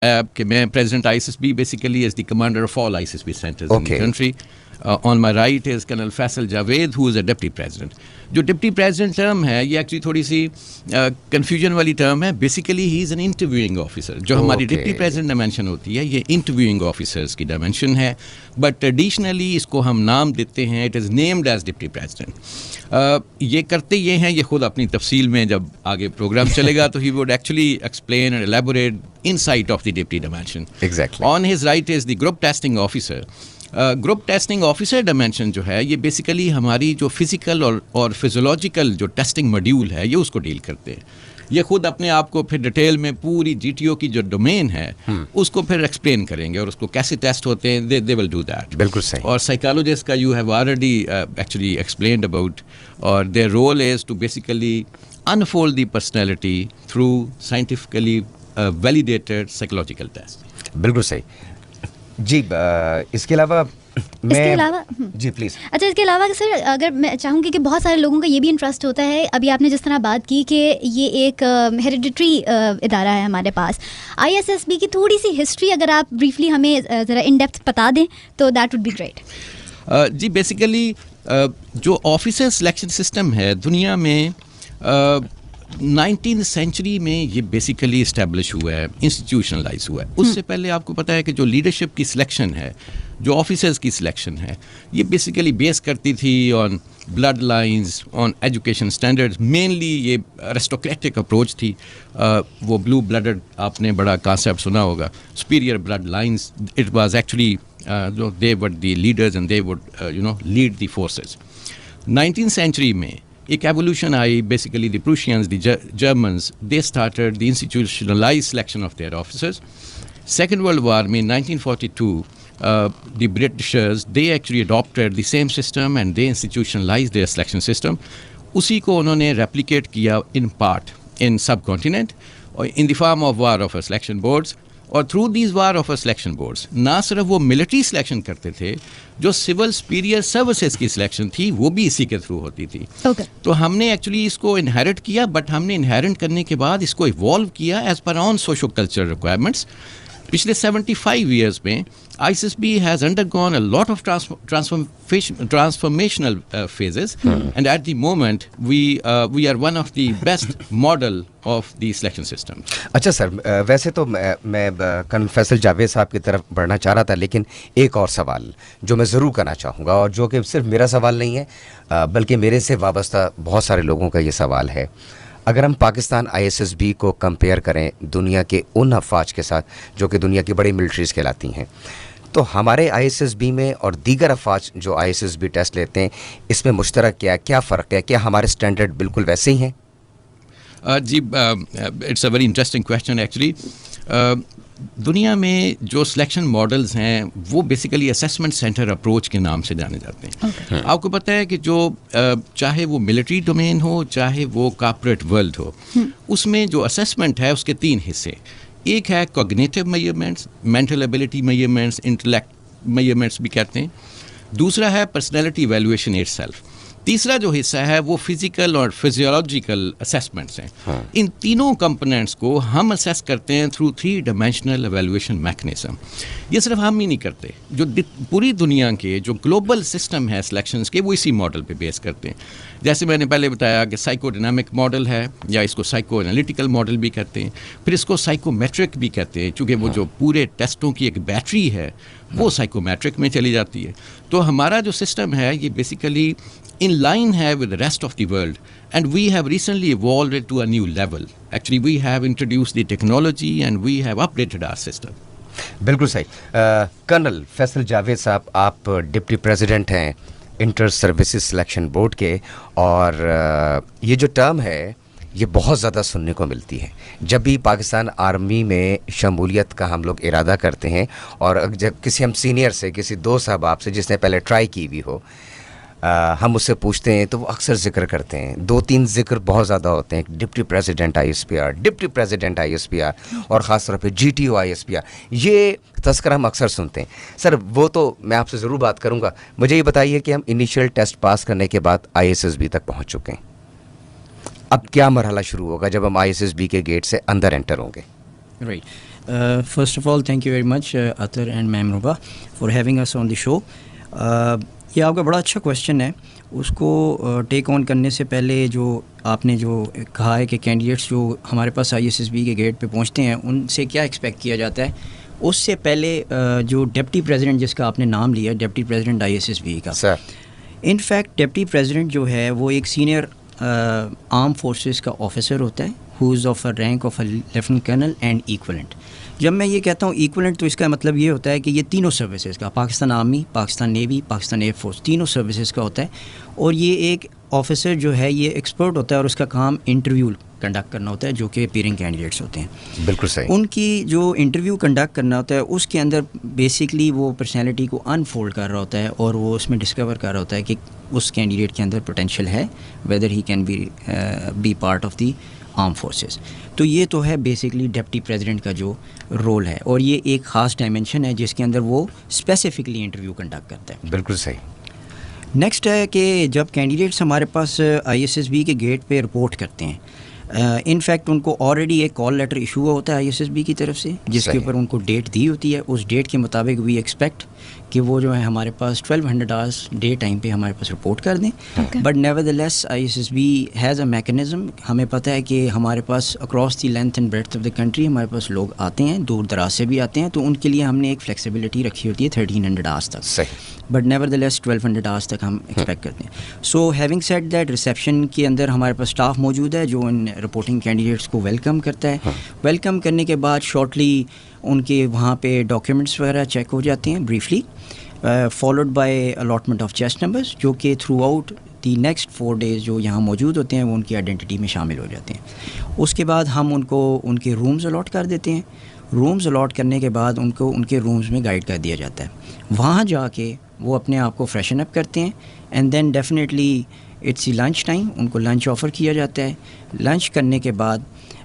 کہ میں president I S S B basically is the commander of all I S S B centres in the country. On my right is colonel Faisal Javed who is a deputy president. جو deputy president term ہے یہ actually تھوڑی سی confusion والی term ہے. Basically he is an interviewing officer. جو ہماری deputy president dimension ہوتی ہے یہ انٹرویوئنگ آفیسرس کی ڈائمینشن ہے, بٹ ٹریڈیشنلی اس کو ہم نام دیتے ہیں, it is named as deputy president. یہ کرتے یہ ہیں, یہ خود اپنی تفصیل میں جب آگے پروگرام چلے گا تو he would actually explain and elaborate inside of the deputy dimension. Exactly. On his right is the group testing officer. Group testing officer dimension جو ہے یہ بیسیکلی ہماری جو فزیکل اور فزیولوجیکل جو ٹیسٹنگ ماڈیول ہے یہ اس کو ڈیل کرتے ہیں. یہ خود اپنے آپ کو پھر ڈیٹیل میں پوری جی ٹی او کی جو ڈومین ہے اس کو پھر ایکسپلین کریں گے اور اس کو کیسے ٹیسٹ ہوتے ہیں. They will do that. بالکل صحیح. اور سائیکالوجسٹ کا you have already actually explained about, اور their role is to basically unfold the personality through scientifically validated psychological test. بالکل صحیح. جی اس کے علاوہ جی پلیز. اچھا, اس کے علاوہ سر اگر میں چاہوں گی کہ بہت سارے لوگوں کا یہ بھی انٹرسٹ ہوتا ہے, ابھی آپ نے جس طرح بات کی کہ یہ ایک ہیریڈیٹری ادارہ ہے ہمارے پاس, آئی ایس ایس بی کی تھوڑی سی ہسٹری اگر آپ بریفلی ہمیں ذرا ان ڈیپتھ بتا دیں تو دیٹ وڈ بی گریٹ. جی بیسیکلی جو آفیسر سلیکشن سسٹم ہے دنیا میں 19th سینچری میں یہ بیسیکلی اسٹیبلش ہوا ہے, انسٹیٹیوشنلائز ہوا ہے. اس سے پہلے آپ کو پتہ ہے کہ جو لیڈرشپ کی سلیکشن ہے, جو آفیسرز کی سلیکشن ہے, یہ بیسیکلی بیس کرتی تھی on blood lines, on education standards. Mainly یہ ایرسٹوکریٹک اپروچ تھی. وہ بلو بلڈڈ آپ نے بڑا کانسیپٹ سنا ہوگا, superior blood lines. It was actually they were the leaders and they would lead the forces. 19th century میں ایک ایولیوشن آئی. Basically the Prussians, the Germans, they started the institutionalise selection of their officers. Second world war میں 1942 the Britishers they actually adopted the same system and they institutionalized their selection system. اسی کو انہوں نے replicate کیا in part in subcontinent in the form of war offer selection boards. اور through these were offer selection boards نہ صرف وہ military selection کرتے تھے, جو سول سپیریئر سروسز کی سلیکشن تھی وہ بھی اسی کے تھرو ہوتی تھی. تو ہم نے ایکچولی اس کو انہیرٹ کیا, بٹ ہم نے انہیرٹ کرنے کے بعد اس کو ایوالو کیا as per on socio cultural requirements. پچھلے 75 ایئرس میں I S S B has undergone a lot of transformational phases and at the moment we are one of the best model of the selection system. اچھا sir, ویسے تو میں colonel Faisal Javed صاحب کی طرف بڑھنا چاہ رہا تھا, لیکن ایک اور سوال جو میں ضرور کرنا چاہوں گا, اور جو کہ صرف میرا سوال نہیں ہے بلکہ میرے سے وابستہ بہت سارے لوگوں کا یہ سوال ہے. اگر ہم پاکستان آئی ایس ایس بی کو کمپیئر کریں دنیا کے ان افواج کے ساتھ جو کہ دنیا کی بڑی ملٹریز کہلاتی ہیں, تو ہمارے آئی ایس ایس بی میں اور دیگر افواج جو آئی ایس ایس بی ٹیسٹ لیتے ہیں اس میں مشترک کیا فرق ہے؟ کیا ہمارے اسٹینڈرڈ بالکل ویسے ہی ہیں؟ جی it's a very interesting question. Actually دنیا میں جو سلیکشن ماڈلز ہیں وہ بیسیکلی اسیسمنٹ سینٹر اپروچ کے نام سے جانے جاتے ہیں. آپ کو پتہ ہے کہ جو چاہے وہ ملٹری ڈومین ہو چاہے وہ کارپوریٹ ورلڈ ہو, اس میں جو اسیسمنٹ ہے اس کے 3 حصے. ایک ہے cognitive measurements, mental ability measurements, intellect measurements بھی کہتے ہیں. دوسرا ہے پرسنالٹی ایویلویشن اٹ سیلف. تیسرا جو حصہ ہے وہ فزیکل اور فزیولوجیکل اسیسمنٹس ہیں. ان تینوں کمپوننٹس کو ہم اسیس کرتے ہیں تھرو 3 ڈائمینشنل ایویلویشن میکنزم. یہ صرف ہم ہی نہیں کرتے, جو پوری دنیا کے جو گلوبل سسٹم ہے سلیکشنز کے وہ اسی ماڈل پہ بیس کرتے ہیں. جیسے میں نے پہلے بتایا کہ سائیکو ڈائنامک ماڈل ہے, یا اس کو سائیکو انالیٹیکل ماڈل بھی کہتے ہیں, پھر اس کو سائیکو میٹرک بھی کہتے ہیں, چونکہ وہ جو پورے ٹیسٹوں کی ایک بیٹری ہے وہ سائیکو میٹرک میں چلی جاتی ہے. تو ہمارا جو سسٹم ہے یہ بیسیکلی in line ہے with the rest of the world, and we have recently evolved it to a new level. Actually we have introduced the technology and we have updated our system. بالکل صحیح. Colonel Faisal Javed صاحب, آپ deputy president ہیں inter services selection board کے, اور یہ جو term ہے یہ بہت زیادہ سننے کو ملتی ہے جب بھی پاکستان آرمی میں شمولیت کا ہم لوگ ارادہ کرتے ہیں, اور جب کسی ہم سینئر سے, کسی دوست احباب سے جس نے پہلے ٹرائی کی بھی ہو, ہم اس سے پوچھتے ہیں تو وہ اکثر ذکر کرتے ہیں, 2-3 ذکر بہت زیادہ ہوتے ہیں, deputy president I S P R, deputy president I S P R, اور خاص طور پہ G T O I S P R. یہ تذکرہ ہم اکثر سنتے ہیں. سر وہ تو میں آپ سے ضرور بات کروں گا, مجھے یہ بتائیے کہ ہم انیشیل ٹیسٹ پاس کرنے کے بعد آئی ایس ایس بی تک پہنچ چکے ہیں, اب کیا مرحلہ شروع ہوگا جب ہم آئی ایس ایس بی کے گیٹ سے اندر انٹر ہوں گے؟ Right. First of all, thank you very much, Atar and Ma'am Ruba, for having us on the show. یہ آپ کا بڑا اچھا کویشچن ہے. اس کو ٹیک آن کرنے سے پہلے جو آپ نے جو کہا ہے کہ کینڈیڈیٹس جو ہمارے پاس ISSB کے گیٹ پہ پہنچتے ہیں ان سے کیا ایکسپیکٹ کیا جاتا ہے, اس سے پہلے جو ڈپٹی پریزیڈنٹ جس کا آپ نے نام لیا, ڈپٹی پریزیڈنٹ ISSB کا, ان فیکٹ ڈپٹی پریزیڈنٹ جو ہے وہ ایک سینئر آرم فورسز کا آفیسر ہوتا ہے, who is of a rank of a lieutenant colonel and equivalent. جب میں یہ کہتا ہوں ایکولنٹ تو اس کا مطلب یہ ہوتا ہے کہ یہ تینوں سروسز کا, Pakistan army, Pakistan navy, Pakistan air force, تینوں سروسز کا ہوتا ہے. اور یہ ایک آفیسر جو ہے یہ ایکسپرٹ ہوتا ہے اور اس کا کام انٹرویو کنڈکٹ کرنا ہوتا ہے جو کہ اپیئرنگ کینڈیڈیٹس ہوتے ہیں. بالکل صحیح. ان کی جو انٹرویو کنڈکٹ کرنا ہوتا ہے اس کے اندر بیسکلی وہ پرسنالٹی کو انفولڈ کر رہا ہوتا ہے اور وہ اس میں ڈسکور کر رہا ہوتا ہے کہ اس کینڈیڈیٹ کے اندر پوٹینشیل ہے, whether he can be part of the arm forces. تو یہ تو ہے بیسکلی ڈپٹی پریزیڈنٹ کا جو رول ہے, اور یہ ایک خاص ڈائمینشن ہے جس کے اندر وہ اسپیسیفکلی انٹرویو کنڈکٹ کرتا ہے. بالکل صحیح. نیکسٹ ہے کہ جب کینڈیڈیٹس ہمارے پاس ISSB کے گیٹ پہ رپورٹ کرتے ہیں, ان فیکٹ ان کو آلریڈی ایک کال لیٹر ایشو ہوا ہوتا ہے ISSB کی طرف سے جس کے اوپر ان کو ڈیٹ دی ہوتی ہے. اس ڈیٹ کے مطابق وی ایکسپیکٹ کہ وہ جو ہے ہمارے پاس 1200 آورس ڈے ٹائم پہ ہمارے پاس رپورٹ کر دیں. But nevertheless ISSB has a mechanism. ہمیں پتہ ہے کہ ہمارے پاس across the length and breadth of the country ہمارے پاس لوگ آتے ہیں, دور دراز سے بھی آتے ہیں, تو ان کے لیے ہم نے ایک فلیکسیبلٹی رکھی ہوتی ہے 1300 آورس تک. But never the less 1200 hours تک ہم ایکسپیکٹ کرتے ہیں. So having said that, reception کے اندر ہمارے پاس اسٹاف موجود ہے جو ان رپورٹنگ کینڈیڈیٹس کو ویلکم کرتا ہے. ویلکم کرنے کے بعد شارٹلی ان کے وہاں پہ ڈاکیومنٹس وغیرہ چیک ہو جاتے ہیں briefly, followed by allotment of chest numbers جو کہ through out the next 4 days جو یہاں موجود ہوتے ہیں وہ ان کی آئیڈینٹی میں شامل ہو جاتے ہیں. اس کے بعد ہم ان کو ان کے رومز الاٹ کر دیتے ہیں. رومز الاٹ کرنے کے بعد ان کو ان کے رومز میں گائیڈ کر دیا جاتا ہے. وہاں جا کے وہ اپنے آپ کو فریشن اپ کرتے ہیں, and then definitely it's lunch time, ان کو لنچ آفر کیا جاتا ہے. لنچ کرنے کے بعد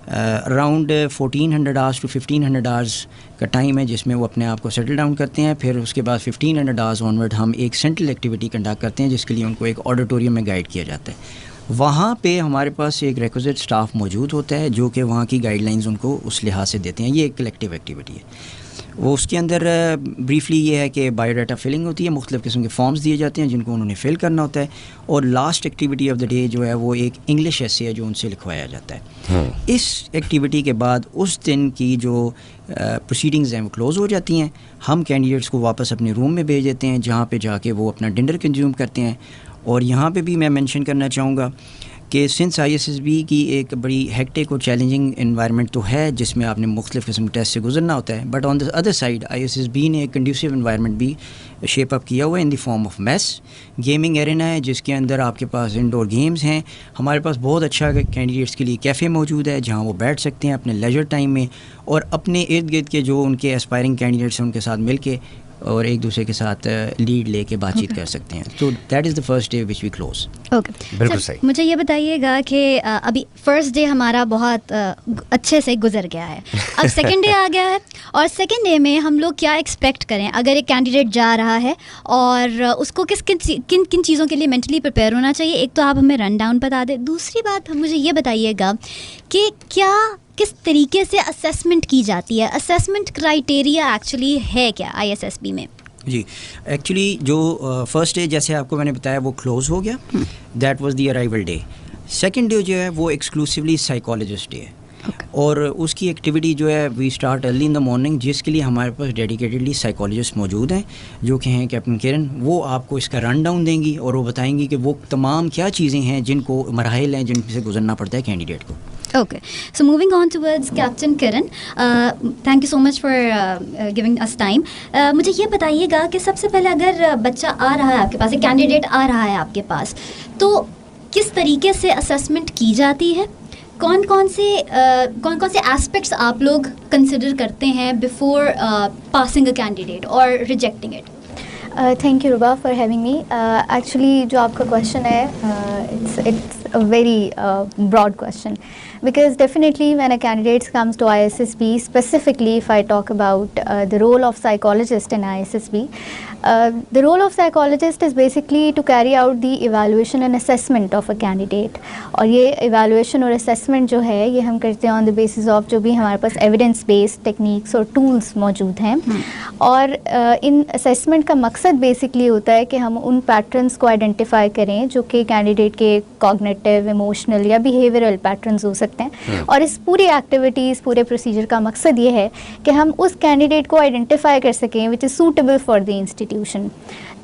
اراؤنڈ 1400 آورس ٹو 1500 آورس کا ٹائم ہے جس میں وہ اپنے آپ کو سیٹل ڈاؤن کرتے ہیں. پھر اس کے بعد 1500 آورس آنورڈ ہم ایک سینٹرل ایکٹیویٹی کنڈکٹ کرتے ہیں جس کے لیے ان کو ایک آڈیٹوریم میں گائیڈ کیا جاتا ہے. وہاں پہ ہمارے پاس ایک ریکوزٹ اسٹاف موجود ہوتا ہے جو کہ وہاں کی گائیڈ لائنز ان کو اس لحاظ سے دیتے ہیں. یہ ایک کلیکٹیو ایکٹیویٹی ہے. وہ اس کے اندر بریفلی یہ ہے کہ بایو ڈاٹا فلنگ ہوتی ہے, مختلف قسم کے فارمز دیے جاتے ہیں جن کو انہوں نے فل کرنا ہوتا ہے, اور last activity of the day جو ہے وہ ایک انگلش ایسے ہے جو ان سے لکھوایا جاتا ہے. اس ایکٹیویٹی کے بعد اس دن کی جو پروسیڈنگز ہیں وہ کلوز ہو جاتی ہیں. ہم کینڈیڈیٹس کو واپس اپنے روم میں بھیج دیتے ہیں جہاں پہ جا کے وہ اپنا ڈنر کنزیوم کرتے ہیں. اور یہاں پہ بھی میں مینشن کرنا چاہوں گا کہ سنس ISSB کی ایک بڑی ہیکٹک اور چیلنجنگ انوائرمنٹ تو ہے جس میں آپ نے مختلف قسم کے ٹیسٹ سے گزرنا ہوتا ہے, but on the other side ISSB نے ایک کنڈیوسیو انوائرمنٹ بھی شیپ اپ کیا ہوا ہے in the form of mess. Gaming arena ہے جس کے اندر آپ کے پاس انڈور گیمز ہیں. ہمارے پاس بہت اچھا کینڈیڈیٹس کے لیے کیفے موجود ہے جہاں وہ بیٹھ سکتے ہیں اپنے لیجر ٹائم میں اور اپنے ارد گرد کے جو ان کے اسپائرنگ کینڈیڈیٹس ہیں ان کے ساتھ مل کے اور ایک دوسرے کے ساتھ لیڈ لے کے بات چیت کر سکتے ہیں. تو that is the first day which we close. Okay, بالکل صحیح. مجھے یہ بتائیے گا کہ ابھی فرسٹ ڈے ہمارا بہت اچھے سے گزر گیا ہے, اب سیکنڈ ڈے آ گیا ہے, اور سیکنڈ ڈے میں ہم لوگ کیا ایکسپیکٹ کریں اگر ایک کینڈیڈیٹ جا رہا ہے اور اس کو کن چیزوں کے لیے مینٹلی پریپیئر ہونا چاہیے؟ ایک تو آپ ہمیں رن ڈاؤن بتا دیں. دوسری بات مجھے یہ بتائیے گا کہ کس طریقے سے اسیسمنٹ کی جاتی ہے, اسیسمنٹ کرائیٹیریا ایکچولی ہے کیا ISSB میں؟ جی, ایکچولی جو فرسٹ ڈے جیسے آپ کو میں نے بتایا وہ کلوز ہو گیا, that was the arrival day. Second day جو ہے وہ ایکسکلوسیولی سائیکالوجسٹ ڈے ہے, اور اس کی ایکٹیویٹی جو ہے we start early in the morning جس کے لیے ہمارے پاس ڈیڈیکیٹڈلی سائیکالوجسٹ موجود ہیں جو کہ ہیں کیپٹن کرن. وہ آپ کو اس کا رن ڈاؤن دیں گی اور وہ بتائیں گی کہ وہ تمام کیا چیزیں ہیں جن کو مراحل ہیں جن سے گزرنا پڑتا ہے کینڈیڈیٹ کو. Okay, so moving on towards Captain Kiran, thank you so much for giving us time. مجھے یہ بتائیے گا کہ سب سے پہلے اگر بچہ آ رہا ہے آپ کے پاس, ایک کینڈیڈیٹ آ رہا ہے آپ کے پاس, تو کس طریقے سے اسیسمنٹ کی جاتی ہے؟ کون کون سے ایسپیکٹس آپ لوگ کنسیڈر کرتے ہیں بفور پاسنگ اے کینڈیڈیٹ اور ریجیکٹنگ اٹ؟ تھینک یو ربا فار ہیونگ می. ایکچولی جو آپ کا کویشچن ہے a very broad question, because definitely when a candidate comes to ISSB, specifically if I talk about the role of psychologist in ISSB, the role of psychologist is basically to carry out the evaluation and assessment of a candidate. اور یہ evaluation اور assessment جو ہے یہ ہم کرتے ہیں on the basis of جو بھی ہمارے پاس evidence based techniques اور tools موجود ہیں. اور ان assessment کا مقصد بیسکلی ہوتا ہے کہ ہم ان پیٹرنس کو آئیڈینٹیفائی کریں جو کہ کینڈیڈیٹ کے کوگنیٹیو، ایموشنل یا بیہیویئرل پیٹرنز ہو سکتے ہیں. اور اس پوری ایکٹیویٹیز، پورے پروسیجر کا مقصد یہ ہے کہ ہم اس کینڈیڈیٹ کو آئیڈینٹیفائی کر سکیں which is suitable for the institution.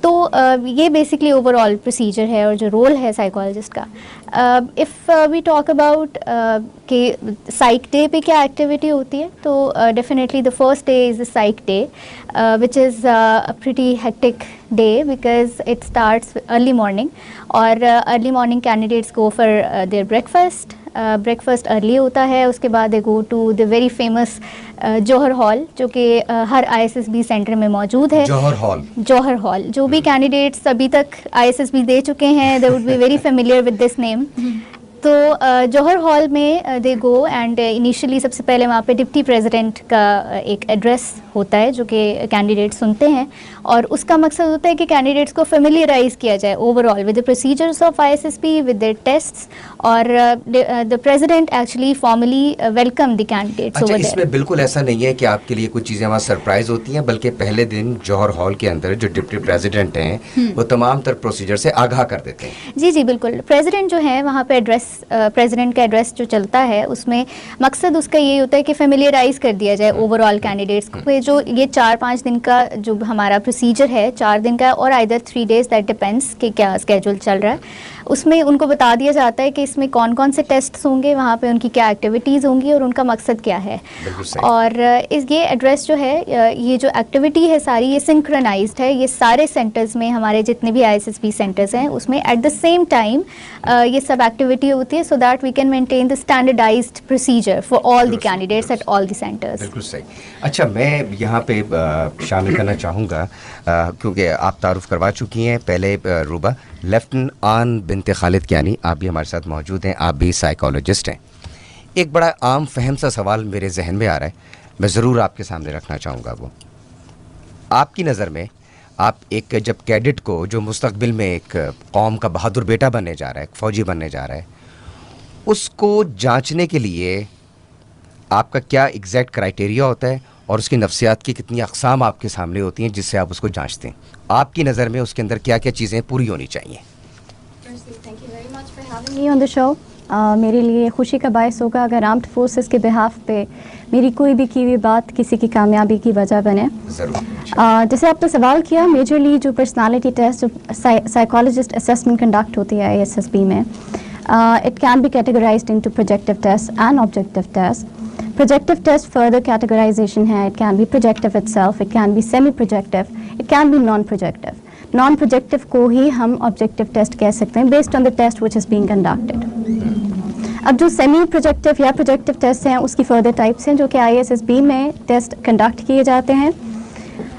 تو یہ بیسکلی اوور آل پروسیجر ہے اور جو رول ہے سائیکالوجسٹ کا. اف وی ٹاک اباؤٹ کہ سائیک ڈے پہ کیا ایکٹیویٹی ہوتی ہے، تو definitely the first day is the psych day which is pretty hectic day because it starts early morning. اور early morning candidates go for their breakfast. Breakfast early ہوتا ہے. اس کے بعد they go to the very famous Jauhar hall جو کہ ہر ISSB centre میں موجود ہے. جوہر ہال جو بھی کینڈیڈیٹس ابھی تک ISSB دے چکے ہیں they would be very familiar with this name. تو جوہر ہال میں دے گو اینڈ انیشلی سب سے پہلے وہاں پہ ڈپٹی پریزیڈنٹ کا ایک ایڈریس ہوتا ہے جو کہ کینڈیڈیٹ سنتے ہیں. اور اس کا مقصد ہوتا ہے کہ کینڈیڈیٹس کو فیملیئرائز کیا جائے overall with the procedures of ISSB with their tests. اور the president actually formally welcome the candidates over there. اس میں بالکل ایسا نہیں ہے کہ آپ کے لیے کچھ چیزیں وہاں سرپرائز ہوتی ہیں، بلکہ پہلے دن جوہر ہال کے اندر جو ڈپٹی پریزیڈنٹ ہیں وہ تمام تر پروسیجر سے آگاہ کر دیتے ہیں. جی جی بالکل. پریزیڈنٹ جو ہے وہاں پہ ایڈریس، پریزیڈنٹ کا ایڈریس جو چلتا ہے اس میں مقصد اس کا یہ ہوتا ہے کہ فیملیئرائز کر دیا جائے اوور آل کینڈیڈیٹس کو. جو یہ 4-5 دن کا جو ہمارا پروسیجر ہے، 4 دن کا اور آئدر 3 days دیٹ ڈپینڈس کہ کیا اسکیجول چل رہا ہے، اس میں ان کو بتا دیا جاتا ہے کہ اس میں کون کون سے ٹیسٹس ہوں گے، وہاں پہ ان کی کیا ایکٹیویٹیز ہوں گی اور ان کا مقصد کیا ہے. اور یہ ایڈریس جو ہے، یہ جو ایکٹیویٹی ہے ساری یہ سنکرونائزڈ ہے. یہ سارے سینٹرز میں ہمارے جتنے بھی ISSB سینٹرز ہیں اس میں ایٹ دا سیم ٹائم یہ سب ایکٹیویٹی ہوتی ہے so that we can maintain the standardised procedure for all the candidates at all the centres. بالکل صحیح. اچھا، میں یہاں پہ شامل کرنا چاہوں گا کیونکہ آپ تعارف کروا چکی ہیں پہلے روبا. لیفٹنٹ آن بنت خالد کیانی آپ بھی ہمارے ساتھ موجود ہیں، آپ بھی سائیکالوجسٹ ہیں. ایک بڑا عام فہم سا سوال میرے ذہن میں آ رہا ہے، میں ضرور آپ کے سامنے رکھنا چاہوں گا. وہ آپ کی نظر میں آپ ایک جب کیڈٹ کو جو مستقبل میں ایک قوم کا بہادر بیٹا بننے جا رہا ہے، ایک فوجی بننے جا رہا ہے، اس کو جانچنے کے لیے آپ کا کیا ایگزیکٹ کرائٹیریا ہوتا ہے اور اس کی نفسیات کی کتنی اقسام آپ کے سامنے ہوتی ہیں جس سے آپ اس کو جانچتے ہیں؟ آپ کی نظر میں اس کے اندر کیا کیا چیزیں پوری ہونی چاہیے؟ آن دا شو میرے لیے خوشی کا باعث ہوگا اگر آرمڈ فورسز کے بہاف پہ میری کوئی بھی کی ہوئی بات کسی کی کامیابی کی وجہ بنے. جیسے آپ نے سوال کیا، میجرلی جو پرسنالٹی ٹیسٹ جو سائیکالوجسٹ اسیسمنٹ کنڈکٹ ہوتی ہے ISSB میں، it can be categorized into projective tests and objective tests. Projective test further categorization ہے. It can be projective itself, it can be semi-projective, it can be non-projective. Non-projective کو ہی ہم objective test کہہ سکتے ہیں based on the test which is being conducted. اب جو semi projective یا projective test ہیں اس کی فردر ٹائپس ہیں جو کہ ISSB میں ٹیسٹ کنڈکٹ کیے جاتے ہیں.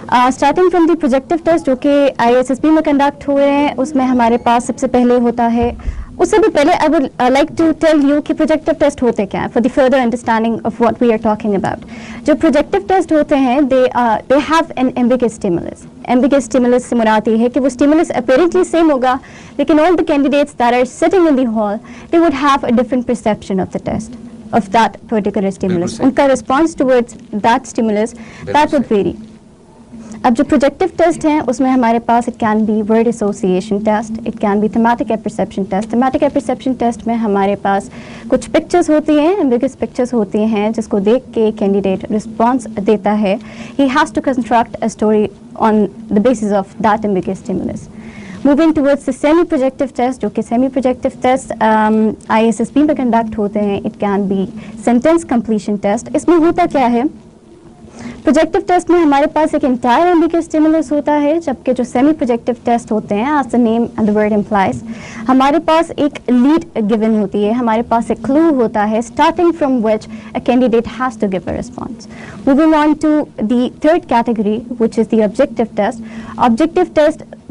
Starting from the projective test جو کہ ISSB میں کنڈکٹ ہوئے ہیں، اس میں ہمارے پاس سب سے پہلے ہوتا ہے، اس سے بھی پہلے I would like to tell you کہ پروجیکٹیو ٹیسٹ ہوتے کیا ہیں for the further understanding of what we are talking about. جو پروجیکٹیو ٹیسٹ ہوتے ہیں they have an ambiguous stimulus. Ambiguous stimulus سے مراد یہ ہے کہ وہ اسٹیمولس اپیرنٹلی سیم ہوگا لیکن all the candidates that are sitting in the hall they would have a different perception of the test of that particular stimulus. ان کا response towards that stimulus that would vary. اب جو projective test ہیں اس میں ہمارے پاس it can be word association test, it can be thematic apperception test. Thematic apperception test میں ہمارے پاس کچھ پکچرز ہوتی ہیں، ایمبیگس پکچرز ہوتی ہیں جس کو دیکھ کے کینڈیڈیٹ رسپانس دیتا ہے. He has to construct a story on the basis of that ambiguous stimulus. Moving towards the semi projective test جو کہ سیمی پروجیکٹیو ٹیسٹ ISSB میں کنڈکٹ ہوتے ہیں. It can be sentence completion test. اس میں ہوتا کیا ہے، پروجیکٹیو ٹیسٹ میں ہمارے پاس ایک انٹائر ایمبیگس اسٹیمولس ہوتا ہے، جبکہ جو سیمی پروجیکٹیو ٹیسٹ ہوتے ہیں as the name and the word implies ہمارے پاس ایک لیڈ گیون ہوتی ہے، ہمارے پاس ایک کلو ہوتا ہے starting from which a candidate has to give a response. Moving on to the third category which is the objective test. Objective test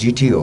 GTO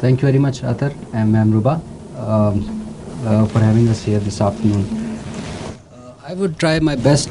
Thank you very much, Athar and Ma'am Ruba, for having us here this afternoon. I would try my best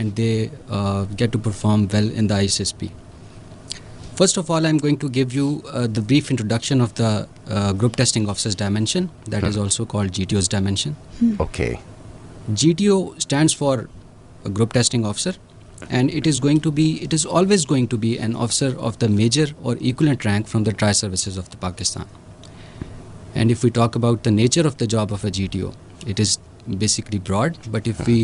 and they get to perform well in the ISSB. First of all, I'm going to give you the brief introduction of the group testing officers dimension, that is also called GTO's dimension. Okay. GTO stands for a group testing officer, and it is always going to be an officer of the major or equivalent rank from the tri-services of the Pakistan. And if we talk about the nature of the job of a GTO, it is basically broad, but if we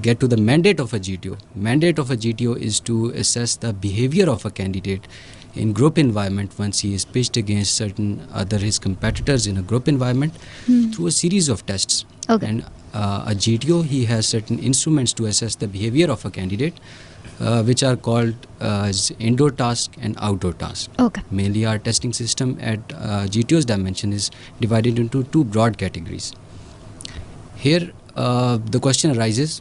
get to the mandate of a GTO is to assess the behavior of a candidate in group environment once he is pitched against certain other his competitors in a group environment through a series of tests. Okay. And a GTO, he has certain instruments to assess the behavior of a candidate, which are called as indoor task and outdoor task. Okay. Mainly our testing system at GTO's dimension is divided into two broad categories. Here the question arises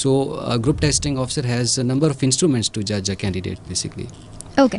So a group testing officer has a number of instruments to judge a candidate basically. Okay.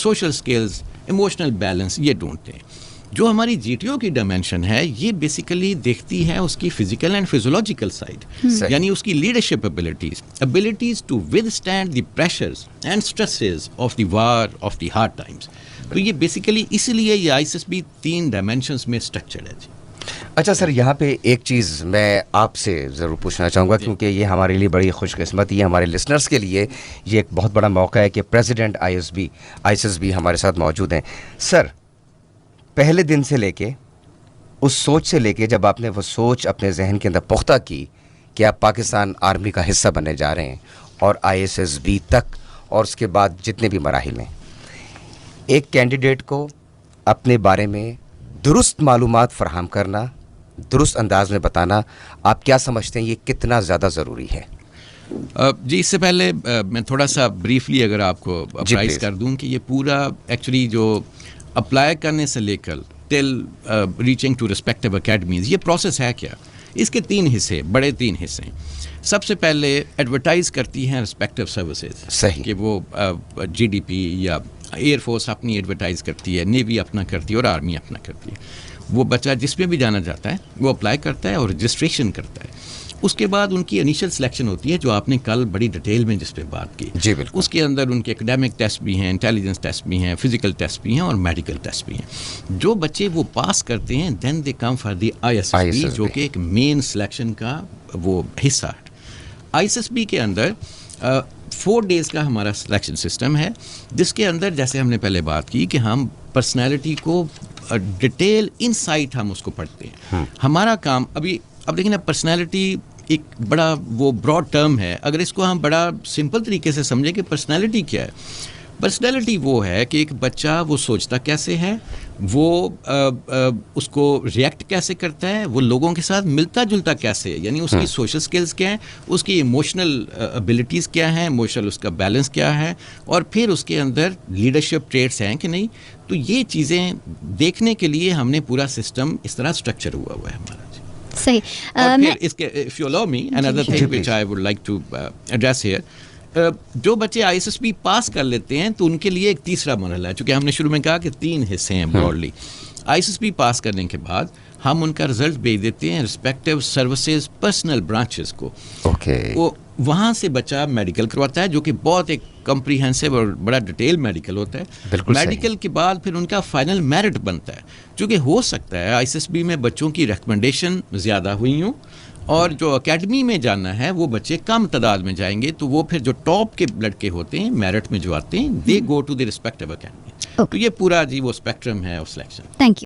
social skills, emotional balance یہ ڈھونڈتے ہیں. جو ہماری جی T او کی dimension ہے یہ basically دیکھتی ہے اس کی فزیکل اینڈ فزیولوجیکل سائڈ, یعنی اس کی leadership abilities to withstand the pressures and stresses of the war of the hard times. تو یہ بیسیکلی اسی لیے یہ I S S B 3 dimensions میں اسٹرکچرڈ ہے. جی اچھا سر, یہاں پہ ایک چیز میں آپ سے ضرور پوچھنا چاہوں گا, کیونکہ یہ ہمارے لیے بڑی خوش قسمتی ہے, ہمارے لسنرز کے لیے یہ ایک بہت بڑا موقع ہے کہ president I S S be ہمارے ساتھ موجود ہیں. سر, پہلے دن سے لے کے اس سوچ سے لے کے جب آپ نے وہ سوچ اپنے ذہن کے اندر پختہ کی کہ آپ پاکستان آرمی کا حصہ بننے جا رہے ہیں اور آئی ایس ایس بی تک اور اس کے بعد جتنے بھی مراحل ہیں, ایک کینڈیڈیٹ کو اپنے بارے میں درست معلومات فراہم کرنا, درست انداز میں بتانا, آپ کیا سمجھتے ہیں یہ کتنا زیادہ ضروری ہے؟ جی اس سے پہلے میں تھوڑا سا بریفلی اگر آپ کو اپرائز کر دوں کہ یہ پورا ایکچولی جو اپلائی کرنے سے لے کر ٹل ریچنگ ٹو ریسپیکٹیو اکیڈمیز یہ پروسیس ہے کیا. اس کے 3 حصے, بڑے 3 حصے ہیں. سب سے پہلے ایڈورٹائز کرتی ہیں ریسپیکٹیو سروسز, صحیح, کہ وہ جی ڈی پی یا ایئر فورس اپنی ایڈورٹائز کرتی ہے, نیوی اپنا کرتی ہے اور آرمی اپنا کرتی ہے. وہ بچہ جس میں بھی جانا چاہتا ہے وہ اپلائی کرتا ہے اور رجسٹریشن کرتا ہے. اس کے بعد ان کی انیشل سلیکشن ہوتی ہے جو آپ نے کل بڑی ڈیٹیل میں جس پہ بات کی. جی بالکل. اس کے اندر ان کے اکیڈیمک ٹیسٹ بھی ہیں, انٹیلیجنس ٹیسٹ بھی ہیں, فزیکل ٹیسٹ بھی ہیں اور میڈیکل ٹیسٹ بھی ہیں. جو بچے وہ پاس کرتے ہیں then they come for the I S S B, جو کہ ایک مین سلیکشن کا وہ حصہ ہے. آئی ایس ایس بی کے اندر 4 days کا ہمارا سلیکشن سسٹم ہے, جس کے اندر جیسے ہم نے پہلے بات کی کہ ہم پرسنالٹی کو ڈیٹیل انسائٹ ہم اس کو پڑھتے ہیں. ہمارا کام اب دیکھیں نا, پرسنالٹی ایک بڑا وہ براڈ ٹرم ہے. اگر اس کو ہم بڑا سمپل طریقے سے سمجھیں کہ پرسنالٹی کیا ہے, پرسنالٹی وہ ہے کہ ایک بچہ وہ سوچتا کیسے ہے, وہ اس کو ریئیکٹ کیسے کرتا ہے, وہ لوگوں کے ساتھ ملتا جلتا کیسے ہے, یعنی اس کی سوشل سکلز کیا ہیں, اس کی ایموشنل ابیلٹیز کیا ہیں, ایموشنل اس کا بیلنس کیا ہے, اور پھر اس کے اندر لیڈرشپ ٹریٹس ہیں کہ نہیں. تو یہ چیزیں دیکھنے کے لیے ہم نے پورا سسٹم اس طرح اسٹرکچر ہوا ہے ہمارا. صحیح. اور پھر اس کے if you allow me another thing which I would like to address here, جو بچے I S S B pass کر لیتے ہیں تو ان کے لیے ایک تیسرا مرحلہ ہے, چونکہ ہم نے شروع میں کہا کہ 3 حصے ہیں broadly. I S S B pass کرنے کے بعد ہم ان کا رزلٹ بھیج دیتے ہیں رسپیکٹیو سروسز پرسنل برانچز کو. وہ وہاں سے بچہ میڈیکل کرواتا ہے, جو کہ بہت ایک کمپریہنسو اور بڑا ڈیٹیل میڈیکل ہوتا ہے. میڈیکل کے بعد پھر ان کا فائنل میرٹ بنتا ہے, چونکہ ہو سکتا ہے آئی ایس ایس بی میں بچوں کی ریکمنڈیشن زیادہ ہوئی ہوں اور جو اکیڈمی میں جانا ہے وہ بچے کم تعداد میں جائیں گے, تو وہ پھر جو ٹاپ کے لڑکے ہوتے ہیں میرٹ میں جو آتے ہیں دے go to the respective academy. تو یہ پورا جی وہ اسپیکٹرم ہے آف سلیکشن. Thank you.